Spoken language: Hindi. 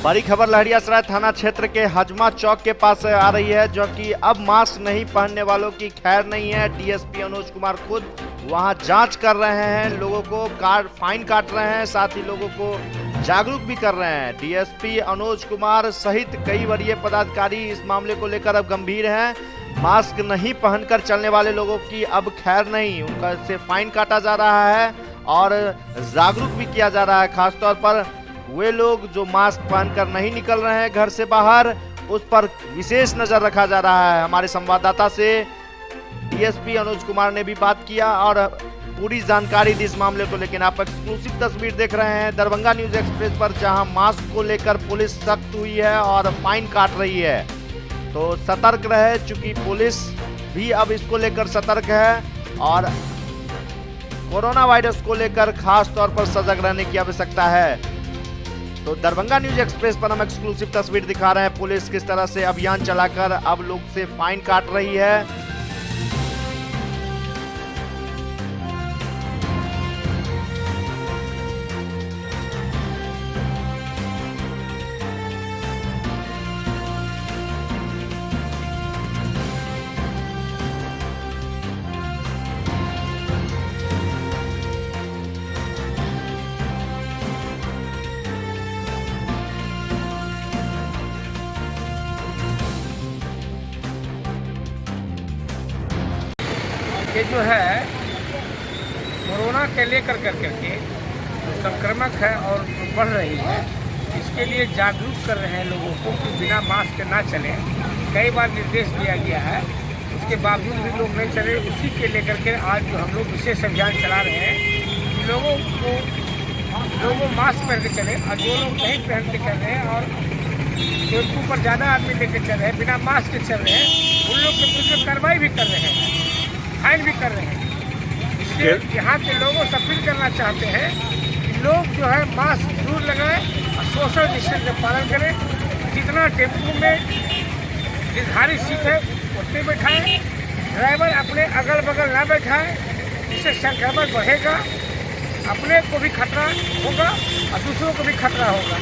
बड़ी खबर लहरियासराय थाना क्षेत्र के हजमा चौक के पास से आ रही है, जो कि अब मास्क नहीं पहनने वालों की खैर नहीं है। डीएसपी अनुज कुमार खुद वहां जांच कर रहे हैं, लोगों को फाइन काट रहे हैं, साथ ही लोगों को जागरूक भी कर रहे हैं। डीएसपी अनुज कुमार सहित कई वरीय पदाधिकारी इस मामले को लेकर अब गंभीर हैं। मास्क नहीं पहनकर चलने वाले लोगों की अब खैर नहीं, उनका से फाइन काटा जा रहा है और जागरूक भी किया जा रहा है। खासतौर पर वे लोग जो मास्क पहनकर नहीं निकल रहे हैं घर से बाहर, उस पर विशेष नजर रखा जा रहा है। हमारे संवाददाता से डीएसपी अनुज कुमार ने भी बात किया और पूरी जानकारी दी इस मामले को। लेकिन आप एक्सक्लूसिव तस्वीर देख रहे हैं दरभंगा न्यूज एक्सप्रेस पर, जहां मास्क को लेकर पुलिस सख्त हुई है और फाइन काट रही है। तो सतर्क रहे, चूंकि पुलिस भी अब इसको लेकर सतर्क है और कोरोना वायरस को लेकर खास तौर पर सजग रहने की आवश्यकता है। तो दरभंगा न्यूज एक्सप्रेस पर हम एक्सक्लूसिव तस्वीर दिखा रहे हैं, पुलिस किस तरह से अभियान चलाकर अब लोग से फाइन काट रही है। ये जो है कोरोना के लेकर करके जो संक्रमक है और बढ़ रही है, इसके लिए जागरूक कर रहे हैं लोगों को कि बिना मास्क ना चलें। कई बार निर्देश दिया गया है, उसके बावजूद भी लोग नहीं चले। उसी के लेकर के आज जो हम लोग विशेष अभियान चला रहे हैं कि लोगों मास्क पहन के चले, और जो लोग नहीं पहन के चल रहे हैं और टेम्पू पर ज़्यादा आदमी लेकर चल रहे हैं, बिना मास्क के चल रहे हैं, उन लोग के विरुद्ध कार्रवाई भी कर रहे हैं, फाइन भी कर रहे हैं। इसलिए यहाँ के लोगों से अपील करना चाहते हैं कि लोग जो है मास्क जरूर लगाएं और सोशल डिस्टेंस का पालन करें। जितना टेम्पू में निर्धारित सीट है उतने बैठाएं, ड्राइवर अपने अगल बगल ना बैठाएं, जिससे संक्रमण बढ़ेगा, अपने को भी खतरा होगा और दूसरों को भी खतरा होगा।